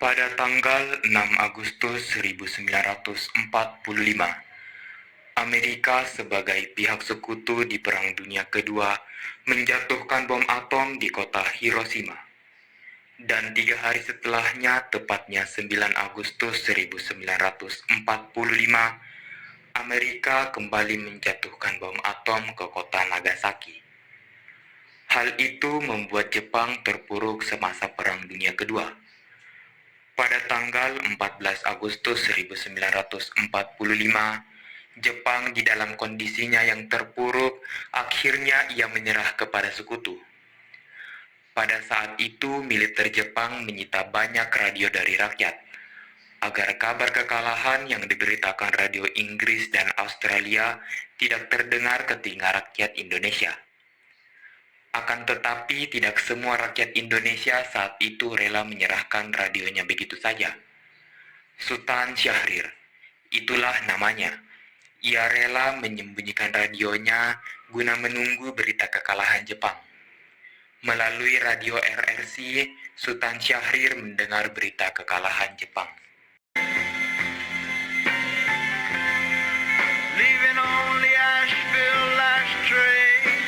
Pada tanggal 6 Agustus 1945, Amerika sebagai pihak sekutu di Perang Dunia Kedua menjatuhkan bom atom di kota Hiroshima. Dan 3 hari setelahnya, tepatnya 9 Agustus 1945, Amerika kembali menjatuhkan bom atom ke kota Nagasaki. Hal itu membuat Jepang terpuruk semasa Perang Dunia Kedua. Pada tanggal 14 Agustus 1945, Jepang di dalam kondisinya yang terpuruk, akhirnya ia menyerah kepada sekutu. Pada saat itu, militer Jepang menyita banyak radio dari rakyat, agar kabar kekalahan yang diberitakan radio Inggris dan Australia tidak terdengar ke telinga rakyat Indonesia. Akan tetapi, tidak semua rakyat Indonesia saat itu rela menyerahkan radionya begitu saja. Sultan Syahrir, itulah namanya. Ia rela menyembunyikan radionya guna menunggu berita kekalahan Jepang. Melalui radio RRC, Sultan Syahrir mendengar berita kekalahan Jepang. Leaving only Asheville ashtrays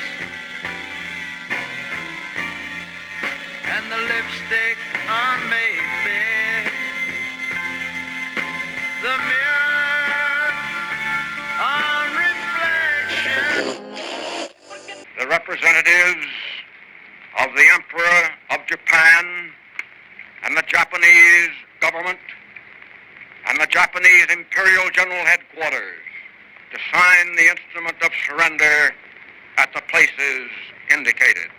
and the lipstick on Mayfair, the mirror on reflection. The representatives of the Emperor of Japan and the Japanese government and the Japanese Imperial General Headquarters to sign the instrument of surrender at the places indicated.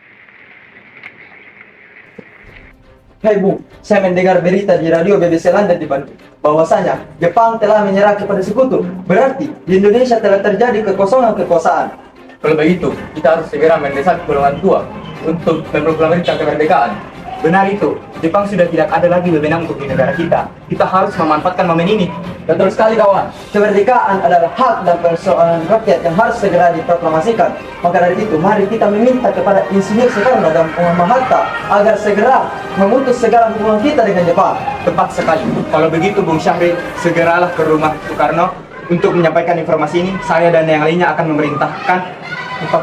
Hai Bung, saya mendengar berita di radio BBC London di Bandung bahwasanya Jepang telah menyerah kepada sekutu. Berarti di Indonesia telah terjadi kekosongan kekuasaan. Kalau begitu, kita harus segera mendesak golongan tua untuk memproklamasikan kemerdekaan. Benar itu, Jepang sudah tidak ada lagi wewenang untuk di negara kita. Kita harus memanfaatkan momen ini. Betul sekali kawan, kemerdekaan adalah hak dan persoalan rakyat yang harus segera diproklamasikan. Maka dari itu, mari kita meminta kepada Insinyur Soekarno dan Muhammad Hatta agar segera memutus segala hubungan kita dengan Jepang. Tepat sekali. Kalau begitu, Bung Syahrir, segeralah ke rumah Soekarno untuk menyampaikan informasi ini. Saya dan yang lainnya akan memerintahkan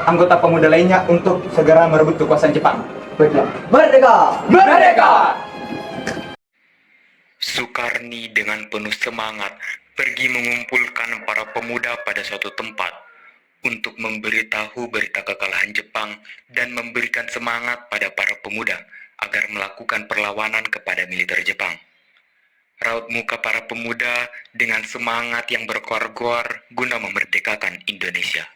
anggota pemuda lainnya untuk segera merebut kekuasaan Jepang. Baiklah. Merdeka! Merdeka! Sukarni dengan penuh semangat pergi mengumpulkan para pemuda pada suatu tempat untuk memberitahu berita kekalahan Jepang dan memberikan semangat pada para pemuda agar melakukan perlawanan kepada militer Jepang. Raut muka para pemuda dengan semangat yang berkoar-koar guna memerdekakan Indonesia.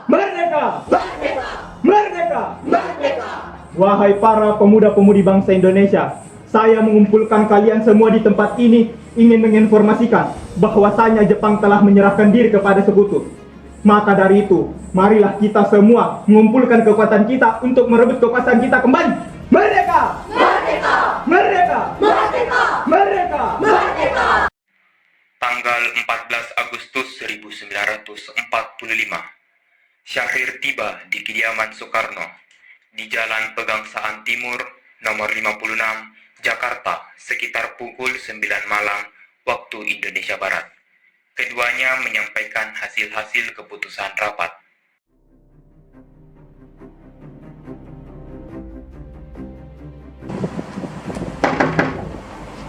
Merdeka! Merdeka! Merdeka! Merdeka! Wahai para pemuda-pemudi bangsa Indonesia, saya mengumpulkan kalian semua di tempat ini ingin menginformasikan bahwasanya Jepang telah menyerahkan diri kepada sekutu. Maka dari itu, marilah kita semua mengumpulkan kekuatan kita untuk merebut kekuasaan kita kembali. Merdeka! Merdeka! Merdeka! Merdeka! Merdeka! Merdeka! Tanggal 14 Agustus 1945, Syahrir tiba di kediaman Soekarno di Jalan Pegangsaan Timur, nomor 56, Jakarta, sekitar pukul 9 malam waktu Indonesia Barat. Keduanya menyampaikan hasil-hasil keputusan rapat.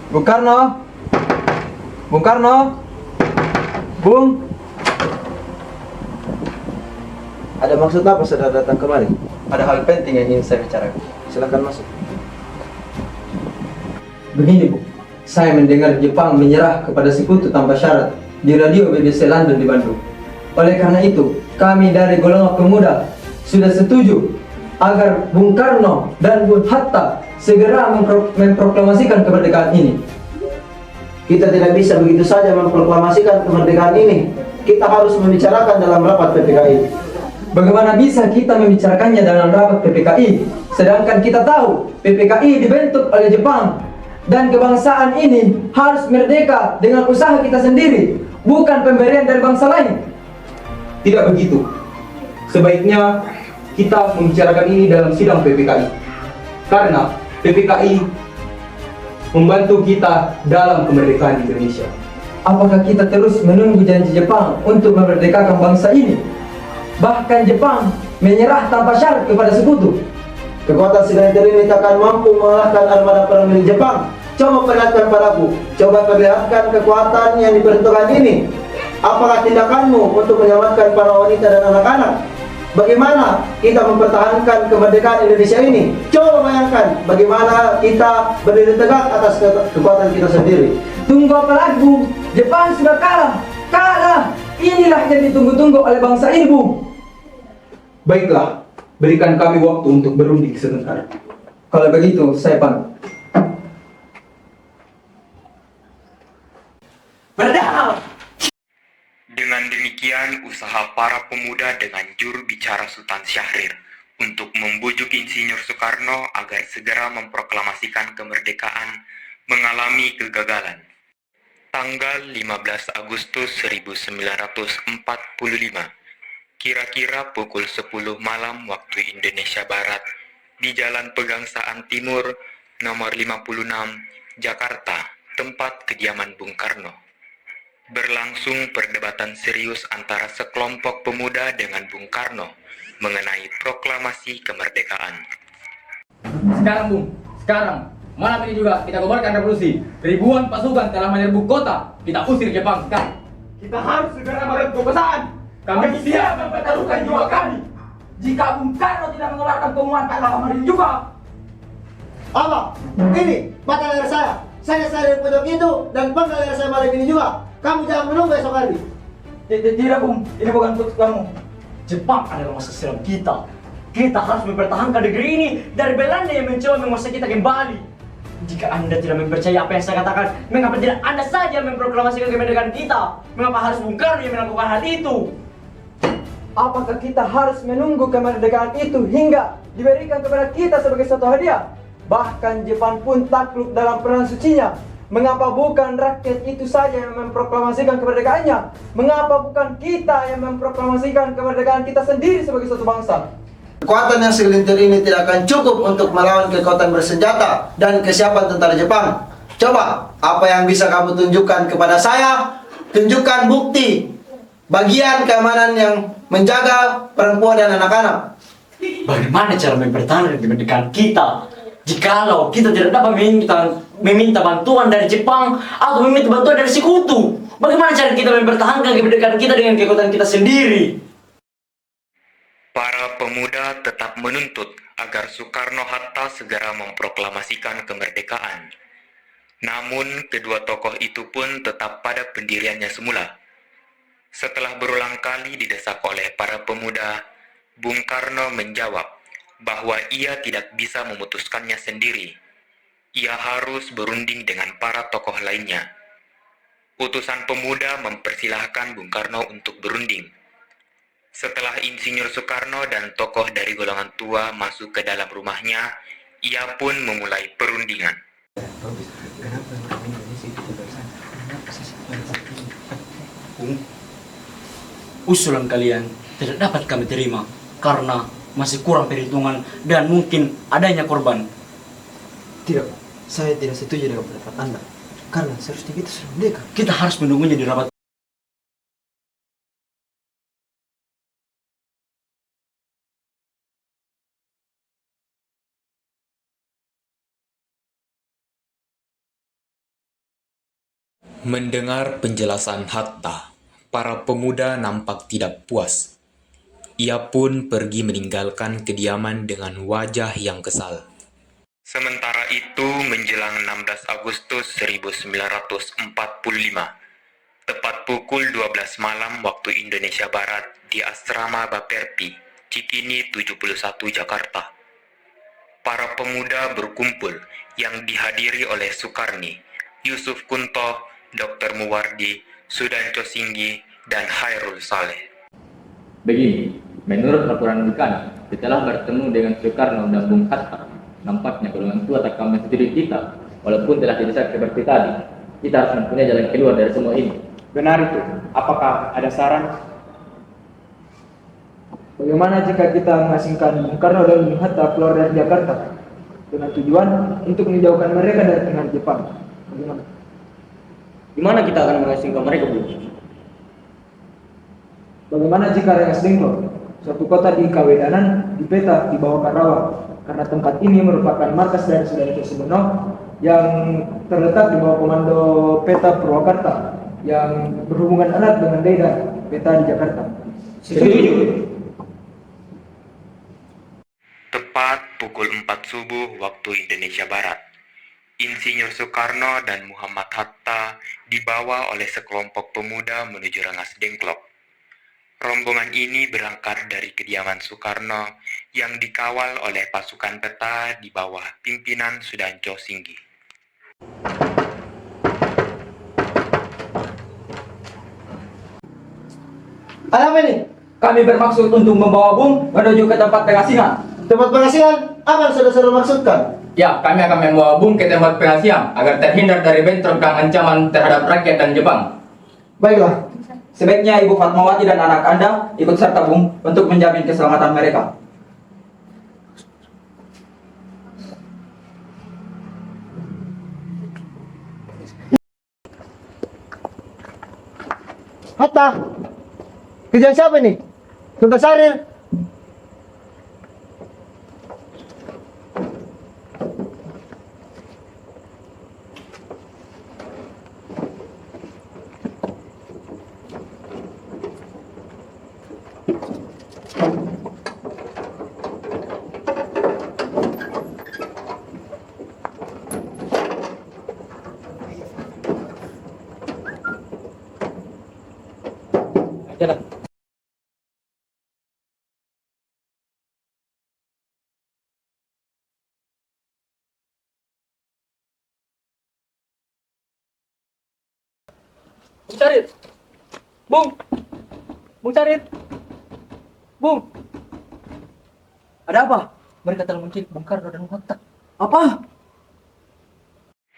Bung Karno! Bung Karno! Bung! Ada maksud apa saudara datang kemari? Ada hal penting yang ingin saya bicarakan. Silakan masuk. Begini Bu, saya mendengar Jepang menyerah kepada sekutu tanpa syarat di radio BBC London di Bandung. Oleh karena itu, kami dari golongan pemuda sudah setuju agar Bung Karno dan Bung Hatta segera memproklamasikan kemerdekaan ini. Kita tidak bisa begitu saja memproklamasikan kemerdekaan ini. Kita harus membicarakan dalam rapat PPKI. Bagaimana bisa kita membicarakannya dalam rapat PPKI, sedangkan kita tahu PPKI dibentuk oleh Jepang dan kebangsaan ini harus merdeka dengan usaha kita sendiri, bukan pemberian dari bangsa lain. Tidak begitu. Sebaiknya kita membicarakan ini dalam sidang PPKI. Karena PPKI membantu kita dalam kemerdekaan Indonesia. Apakah kita terus menunggu janji Jepang untuk memerdekakan bangsa ini? Bahkan Jepang menyerah tanpa syarat kepada sekutu. Kekuatan Silinter ini takkan mampu mengalahkan armada perang milik Jepang. Coba perlihatkan padaku, coba perlihatkan kekuatan yang diperuntukkan ini. Apakah tindakanmu untuk menyelamatkan para wanita dan anak-anak? Bagaimana kita mempertahankan kemerdekaan Indonesia ini? Coba bayangkan bagaimana kita berdiri tegak atas kekuatan kita sendiri. Tunggu apa lagi, Bung? Jepang sudah kalah. Kalah. Inilah yang ditunggu-tunggu oleh bangsa ini, Bung. Baiklah, berikan kami waktu untuk berunding sebentar. Kalau begitu, saya pamit. Dengan demikian, usaha para pemuda dengan juru bicara Sultan Syahrir untuk membujuk Insinyur Soekarno agar segera memproklamasikan kemerdekaan mengalami kegagalan. Tanggal 15 Agustus 1945, kira-kira pukul 10 malam waktu Indonesia Barat, di Jalan Pegangsaan Timur, nomor 56, Jakarta, tempat kediaman Bung Karno. Berlangsung perdebatan serius antara sekelompok pemuda dengan Bung Karno mengenai proklamasi kemerdekaan. Sekarang, Bung, sekarang malam ini juga kita kobarkan revolusi. Ribuan pasukan telah menyerbu kota. Kita usir Jepang sekarang. Kita harus segera melakukan kekuasaan. Kami siap mempertaruhkan jiwa kami. Jika Bung Karno tidak mengeluarkan pengumuman tak lama ini juga. Apa? Ini mata layar saya. Saya dari pojok itu dan penggal layar saya malam ini juga. Kamu jangan menunggu esok hari. Tidak, Bung, ini bukan untuk kamu. Jepang adalah masa silam kita. Kita harus mempertahankan negeri ini dari Belanda yang mencoba menguasai kita kembali. Jika Anda tidak mempercayai apa yang saya katakan, mengapa tidak Anda saja memproklamasikan kemerdekaan kita? Mengapa harus Bung Karno yang melakukan hal itu? Apakah kita harus menunggu kemerdekaan itu hingga diberikan kepada kita sebagai suatu hadiah? Bahkan Jepang pun takluk dalam peran sucinya. Mengapa bukan rakyat itu saja yang memproklamasikan kemerdekaannya? Mengapa bukan kita yang memproklamasikan kemerdekaan kita sendiri sebagai suatu bangsa? Kekuatan yang segelintir ini tidak akan cukup untuk melawan kekuatan bersenjata dan kesiapan tentara Jepang. Coba, apa yang bisa kamu tunjukkan kepada saya? Tunjukkan bukti bagian keamanan yang menjaga perempuan dan anak-anak. Bagaimana cara mempertahankan kemerdekaan kita? Jikalau kita tidak dapat meminta bantuan dari Jepang atau meminta bantuan dari sekutu, bagaimana cara kita mempertahankan kemerdekaan kita dengan kekuatan kita sendiri? Para pemuda tetap menuntut agar Soekarno-Hatta segera memproklamasikan kemerdekaan. Namun, kedua tokoh itu pun tetap pada pendiriannya semula. Setelah berulang kali didesak oleh para pemuda, Bung Karno menjawab bahwa ia tidak bisa memutuskannya sendiri. Ia harus berunding dengan para tokoh lainnya. Utusan pemuda mempersilahkan Bung Karno untuk berunding. Setelah Insinyur Soekarno dan tokoh dari golongan tua masuk ke dalam rumahnya, ia pun memulai perundingan. Usulan kalian tidak dapat kami terima karena masih kurang perhitungan dan mungkin adanya korban. Tidak, saya tidak setuju dengan pendapat Anda. Karena seharusnya kita sudah merdeka. Kita harus menunggunya di rapat. Mendengar penjelasan Hatta, para pemuda nampak tidak puas. Ia pun pergi meninggalkan kediaman dengan wajah yang kesal. Sementara itu, menjelang 16 Agustus 1945, tepat pukul 12 malam waktu Indonesia Barat di Asrama Baperpi, Cikini 71, Jakarta. Para pemuda berkumpul yang dihadiri oleh Sukarni, Yusuf Kunto, Dr. Muwardi, Sudanco Singgi, dan Hairul Saleh. Begini, menurut laporan Vulkan, setelah bertemu dengan Soekarno dan Bung Hatta, nampaknya golongan tua tak akan menyetujui kita, walaupun telah didesak seperti tadi. Kita harus mempunyai jalan keluar dari semua ini. Benar itu. Apakah ada saran? Bagaimana jika kita mengasingkan Bung Karno dan Bung Hatta keluar dari Jakarta? dengan tujuan untuk menjauhkan mereka dari pengaruh Jepang. Bagaimana? Di mana kita akan mengasingkan mereka, Bung? Bagaimana jika Rengas Dengklok, suatu kota di Kawedanan, di peta di bawah Karawang, karena tempat ini merupakan markas dari Saudara Subono yang terletak di bawah komando peta Purwakarta yang berhubungan erat dengan Deda peta di Jakarta. Setuju. Tepat pukul 4 subuh waktu Indonesia Barat, Insinyur Soekarno dan Muhammad Hatta dibawa oleh sekelompok pemuda menuju Rengas Dengklok. Rombongan ini berangkat dari kediaman Soekarno yang dikawal oleh pasukan peta di bawah pimpinan Sudanco Singgi. Ada apa ini? Kami bermaksud untuk membawa Bung menuju ke tempat pengasingan. Tempat pengasihan? Apa yang saudara maksudkan? Ya, kami akan membawa Bung ke tempat pengasihan agar terhindar dari bentrokan ancaman terhadap rakyat dan Jepang. Baiklah. Sebaiknya Ibu Fatmawati dan anak Anda ikut serta Bung untuk menjamin keselamatan mereka. Hatta, kerjaan siapa ini? Sultan Syahrir. Jalan. Bung Carit. Bung Carit. Bung. Ada apa? Mereka telah menculik Bung Karno dan Hatta. Apa?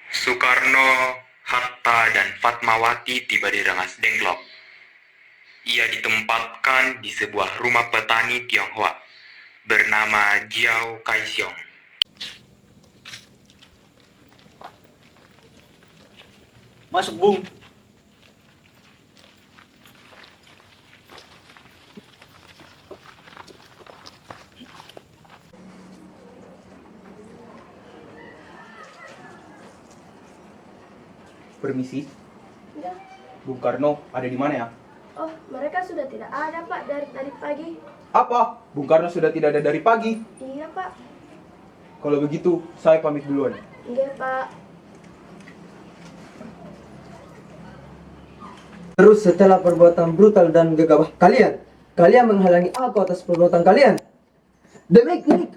Soekarno, Hatta, dan Fatmawati tiba di Rengas Dengklok. Ia ditempatkan di sebuah rumah petani Tionghoa bernama Jiao Kaisiong. Masuk, Bung. Permisi, Ya. Bung Karno ada di mana ya? Oh, mereka sudah tidak ada, Pak, dari tadi pagi. Apa? Bung Karno sudah tidak ada dari pagi. Iya, Pak. Kalau begitu, saya pamit duluan. Iya, Pak. Terus setelah perbuatan brutal dan gegabah kalian, kalian menghalangi aku atas perbuatan kalian. Demikian,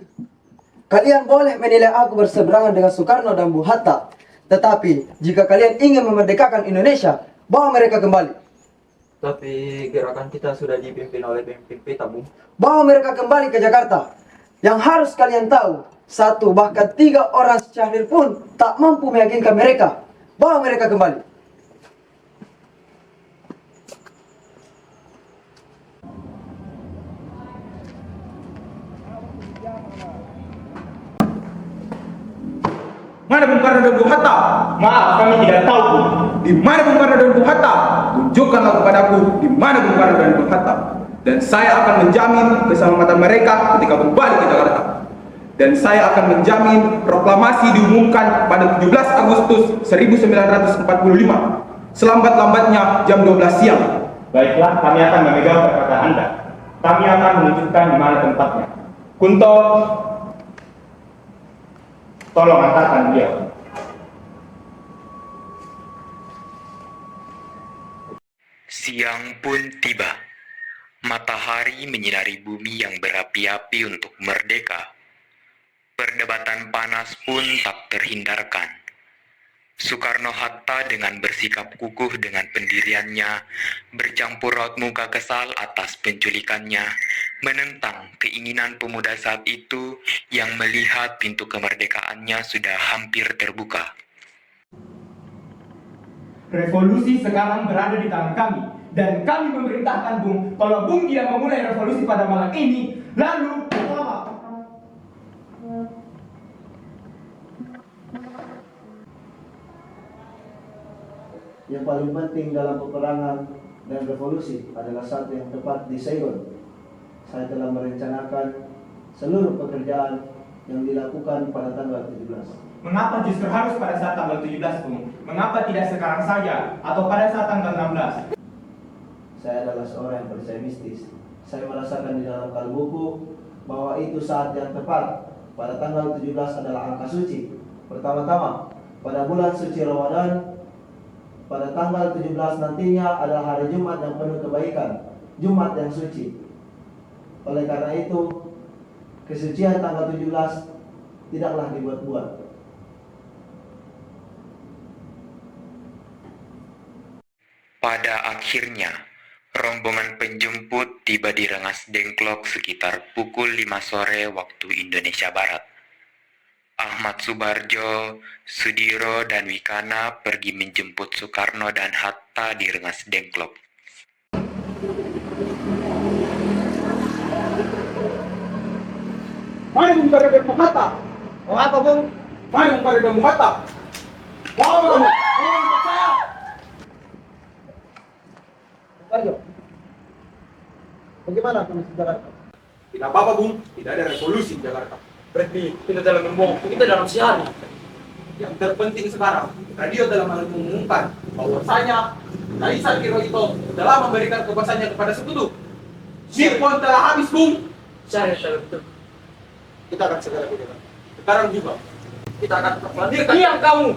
kalian boleh menilai aku berseberangan dengan Soekarno dan Bung Hatta. Tetapi, jika kalian ingin memerdekakan Indonesia, bawa mereka kembali. Tapi gerakan kita sudah dipimpin oleh pemimpin peta, Bung. Bawa mereka kembali ke Jakarta. Yang harus kalian tahu, 1 bahkan 3 orang Syahrir pun tak mampu meyakinkan mereka. Bawa mereka kembali. Mana Bung Karno dan Bung Hatta? Maaf, kami tidak tahu, Bung. Di mana Bung Karno dan Bung Hatta? Tunjukkanlah kepadaku di mana Bung Karno dan Bung Hatta. Dan saya akan menjamin keselamatan mereka ketika kembali ke Jakarta. Dan saya akan menjamin proklamasi diumumkan pada 17 Agustus 1945. Selambat-lambatnya jam 12 siang. Baiklah, kami akan memegang perkataan Anda. Kami akan menunjukkan di mana tempatnya. Kunto, tolong antarkan dia. Siang pun tiba. Matahari menyinari bumi yang berapi-api untuk merdeka. Perdebatan panas pun tak terhindarkan. Soekarno-Hatta dengan bersikap kukuh dengan pendiriannya, bercampur raut muka kesal atas penculikannya, menentang keinginan pemuda saat itu yang melihat pintu kemerdekaannya sudah hampir terbuka. Revolusi sekarang berada di tangan kami. Dan kami memerintahkan Bung, kalau Bung tidak memulai revolusi pada malam ini, lalu yang paling penting dalam peperangan dan revolusi adalah satu yang tepat di Saigon. Saya telah merencanakan seluruh pekerjaan yang dilakukan pada tanggal 17. Mengapa justru harus pada saat tanggal 17, Bung? Mengapa tidak sekarang saja atau pada saat tanggal 16? Saya adalah seorang yang percaya mistis. Saya merasakan di dalam kalbuku bahwa itu saat yang tepat. Pada tanggal 17 adalah angka suci. Pertama-tama, pada bulan suci Ramadan, pada tanggal 17 nantinya adalah hari Jumat yang penuh kebaikan, Jumat yang suci. Oleh karena itu, kesucian tanggal 17 tidaklah dibuat-buat. Pada akhirnya, rombongan penjemput tiba di Rengas Dengklok sekitar pukul 5 sore waktu Indonesia Barat. Ahmad Subarjo, Sudiro, dan Wikana pergi menjemput Soekarno dan Hatta di Rengas Dengklok. Mari Bung Karno Bung Hatta. Mau apa, Bung? Mari Bung Karno Bung Hatta. Mau kamu? Mau saya? Ayo. Bagaimana kondisi Jakarta? Tidak apa-apa, Bung. Tidak ada revolusi di Jakarta. Berarti kita dalam membawa kita dalam siari. Yang terpenting sekarang, radio telah mengumumkan bahwasanya Kaisar Hirohito telah memberikan kekuasaannya kepada sekutu. Nippon telah habis, Bung. Saya betul. Kita akan segera ke Jakarta. Sekarang juga kita akan proklamirkan. Diam kamu.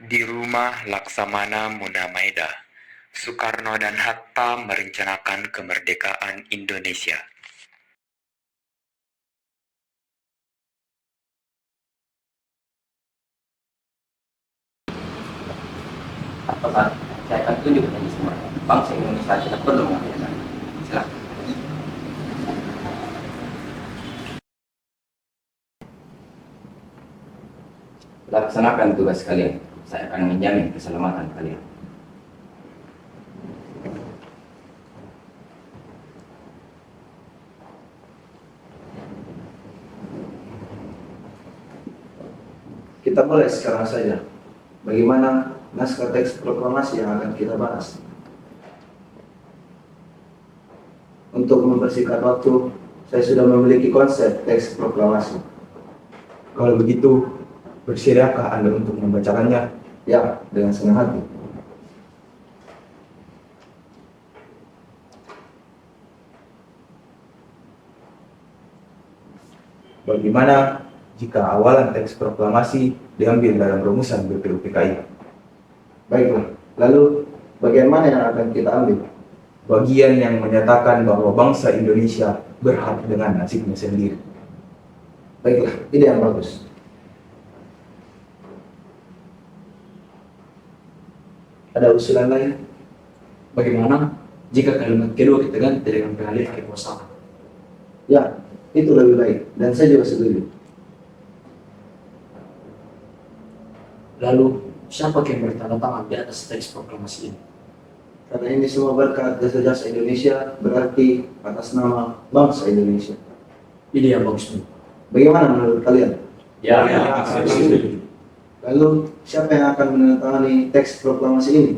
Di rumah Laksamana Munamaeda, Soekarno dan Hatta merencanakan kemerdekaan Indonesia. Apakah saya akan tunjuk kepada semua bangsa Indonesia tidak perlu mengatakan. Silakan. Laksanakan tugas kalian. Saya akan menjamin keselamatan kalian. Kita mulai sekarang saja. Bagaimana naskah teks proklamasi yang akan kita bahas? Untuk mempersingkat waktu, saya sudah memiliki konsep teks proklamasi. Kalau begitu, bersediakah Anda untuk membacakannya? Ya, dengan senang hati. Bagaimana jika awalan teks proklamasi diambil dalam rumusan BPUPKI? Baiklah, lalu bagian mana yang akan kita ambil? Bagian yang menyatakan bahwa bangsa Indonesia berhak dengan nasibnya sendiri. Baiklah, ide yang bagus. Ada usulan lain? Bagaimana jika kalimat kedua kita ganti dengan pengalihan kekuasaan? Ya, itu lebih baik, dan saya juga setuju. Lalu, siapa yang bertanda tangan di atas teks proklamasi ini? Karena ini semua berkat jasa-jasa Indonesia, berarti atas nama bangsa Indonesia. Ide yang bagus, Bu. Bagaimana menurut kalian? Ya, saya setuju. Lalu, siapa yang akan menandatangani teks proklamasi ini?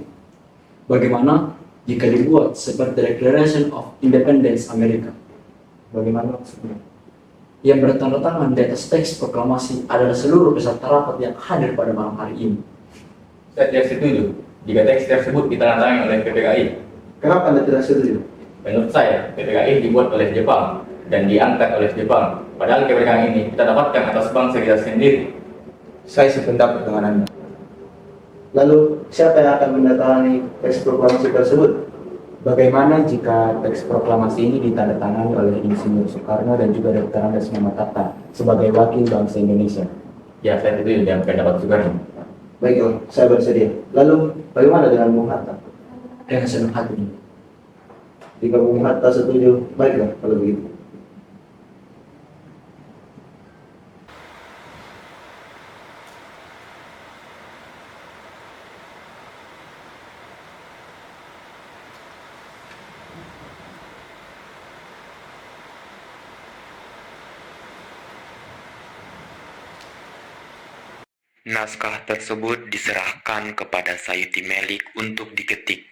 Bagaimana jika dibuat seperti Declaration of Independence Amerika? Bagaimana maksudnya? Yang bertanda tangan di atas teks proklamasi adalah seluruh peserta rapat yang hadir pada malam hari ini. saya tidak setuju jika teks tersebut ditandatangani oleh PPKI. Kenapa Anda tidak setuju? Menurut saya, PPKI dibuat oleh Jepang dan diangkat oleh Jepang. Padahal kemerdekaan ini kita dapatkan atas bangsa kita sendiri. Saya sependapat dengan Anda. Lalu, siapa yang akan menandatangani teks proklamasi tersebut? Bagaimana jika teks proklamasi ini ditandatangani oleh Insinyur Soekarno dan juga Dr. Andes Muhammad Hatta sebagai wakil bangsa Indonesia? Ya, saya setuju dengan pendapat Soekarno. Baiklah, saya bersedia. Lalu, bagaimana dengan Bung Hatta? Dengan senang hati. Jika Bung Hatta setuju, baiklah kalau begitu. Naskah tersebut diserahkan kepada Sayuti Melik untuk diketik,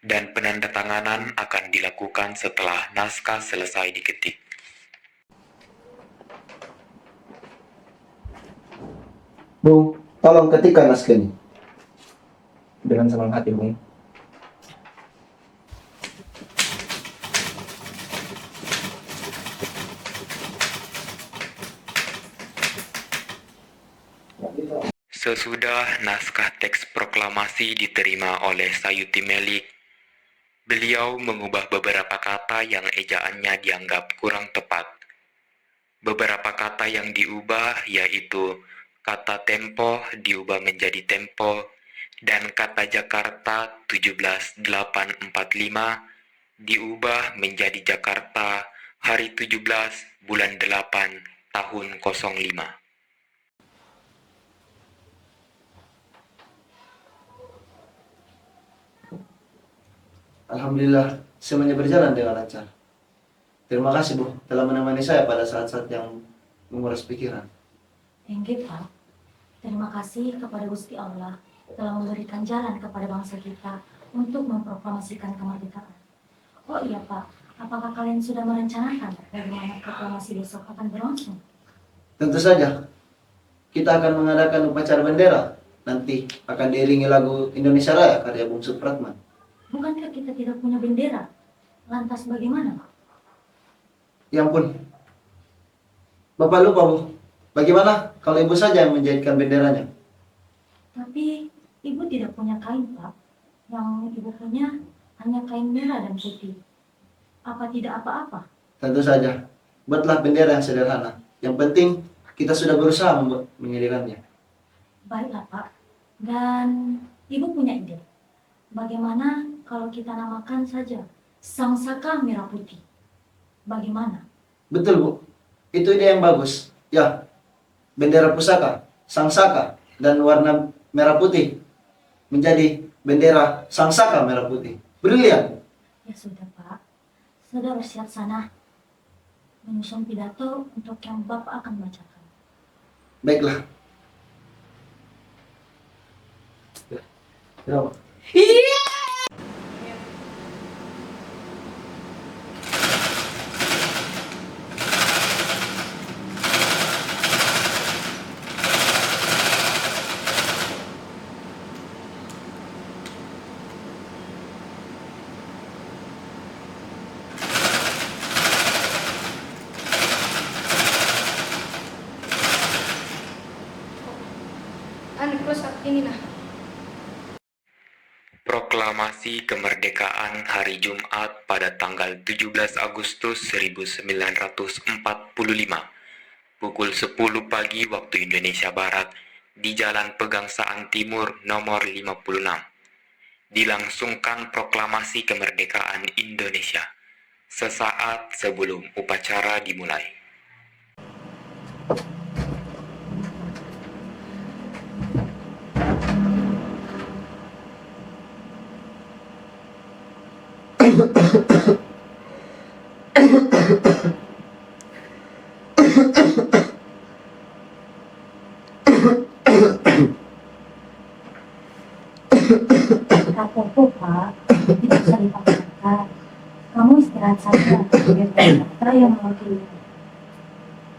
dan penandatanganan akan dilakukan setelah naskah selesai diketik. Bung, tolong ketikkan naskah ini. Dengan senang hati, Bung. Sesudah naskah teks proklamasi diterima oleh Sayuti Melik, beliau mengubah beberapa kata yang ejaannya dianggap kurang tepat. Beberapa kata yang diubah yaitu kata tempo diubah menjadi tempo, dan kata Jakarta 17845 diubah menjadi Jakarta hari 17 bulan 8 tahun 05. Alhamdulillah, semuanya berjalan dengan lancar. Terima kasih, Bu, telah menemani saya pada saat-saat yang menguras pikiran. Enggak, Pak. Terima kasih kepada Gusti Allah telah memberikan jalan kepada bangsa kita untuk memproklamasikan kemerdekaan. Oh iya, Pak. Apakah kalian sudah merencanakan bagaimana proklamasi besok akan berlangsung? Tentu saja, kita akan mengadakan upacara bendera. Nanti akan diiringi lagu Indonesia Raya karya Bung Supratman. Bukankah kita tidak punya bendera? Lantas bagaimana, Pak? Ya ampun, Bapak lupa, Bu. Bagaimana kalau Ibu saja yang menjahitkan benderanya? Tapi Ibu tidak punya kain, Pak. Yang Ibu punya hanya kain merah dan putih. Apa tidak apa-apa? Tentu saja, buatlah bendera yang sederhana. Yang penting, kita sudah berusaha menyediakannya. Baiklah, Pak. Dan Ibu punya ide. Bagaimana kalau kita namakan saja Sang Saka Merah Putih? Bagaimana? Betul, Bu. Itu ide yang bagus. Ya, bendera pusaka, Sang Saka, dan warna merah putih menjadi bendera Sang Saka Merah Putih. Brilian. Ya sudah, Pak. Sudah bersiap sana. Menyusun pidato untuk yang Bapak akan bacakan. Baiklah. Ya. Proklamasi kemerdekaan hari Jumat pada tanggal 17 Agustus 1945 pukul 10 pagi waktu Indonesia Barat di Jalan Pegangsaan Timur nomor 56. Dilangsungkan proklamasi kemerdekaan Indonesia sesaat sebelum upacara dimulai. Kapolku, Pak, tidak usah dipaksakan. Kamu istirahat saja, biar dokter yang mewakili.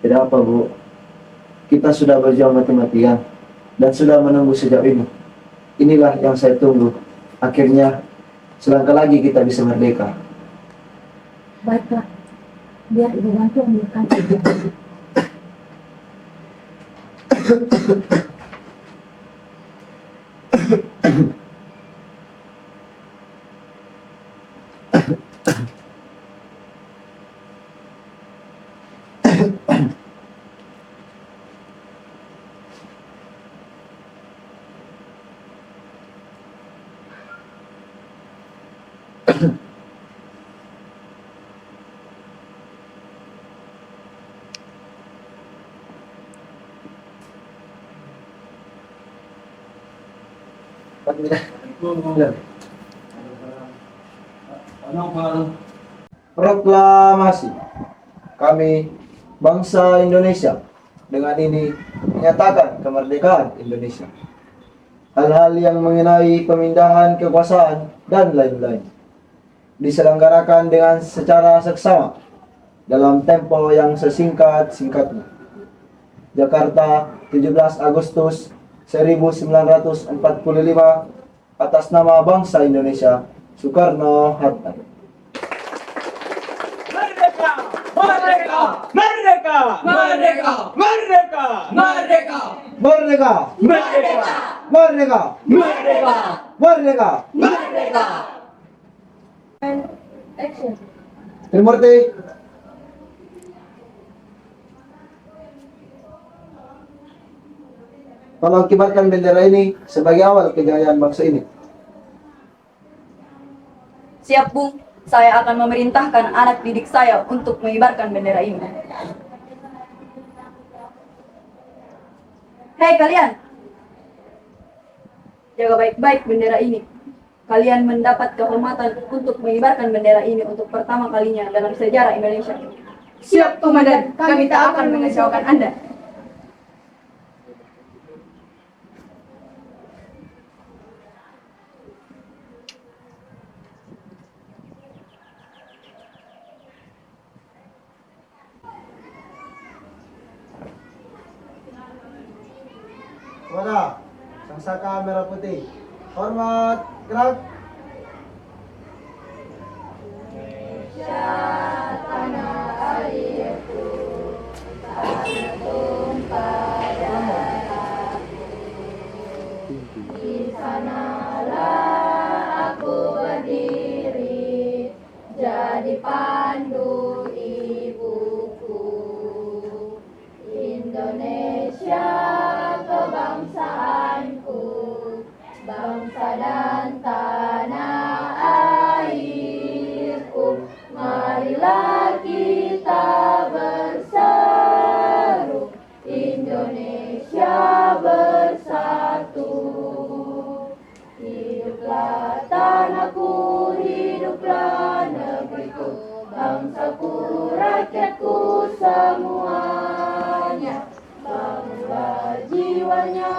Tidak apa, Bu. Kita sudah berjuang mati-matian dan sudah menunggu sejak Ibu. Inilah yang saya tunggu. Akhirnya, selangkah lagi kita bisa merdeka. Baiklah, biar Ibu bantu ambilkan. Proklamasi. Kami, bangsa Indonesia, dengan ini menyatakan kemerdekaan Indonesia. Hal-hal yang mengenai pemindahan kekuasaan dan lain-lain diselenggarakan dengan secara seksama dalam tempo yang sesingkat-singkatnya. Jakarta, 17 Agustus 1945, atas nama bangsa Indonesia, Soekarno-Hatta. Merdeka! Merdeka! Merdeka! Merdeka! Merdeka! Merdeka! Merdeka! Merdeka! Merdeka! Merdeka! Merdeka! Merdeka! Action. Trimurti. Tolong kibarkan bendera ini sebagai awal kejayaan bangsa ini. Siap, Bung. Saya akan memerintahkan anak didik saya untuk mengibarkan bendera ini. Hei kalian, jaga baik-baik bendera ini. Kalian mendapat kehormatan untuk mengibarkan bendera ini untuk pertama kalinya dalam sejarah Indonesia. Siap, Komandan. Kami tak akan mengecewakan Anda. Wadah, sang saka merah putih. Hormat, gerak. Jadi pandu ibuku, Indonesia kebangsaanku, bangsa dan tanah airku. Marilah kita berseru, Indonesia bersatu. Hiduplah tanahku, hiduplah negeriku, bangsaku, rakyatku semuanya. Bangga jiwanya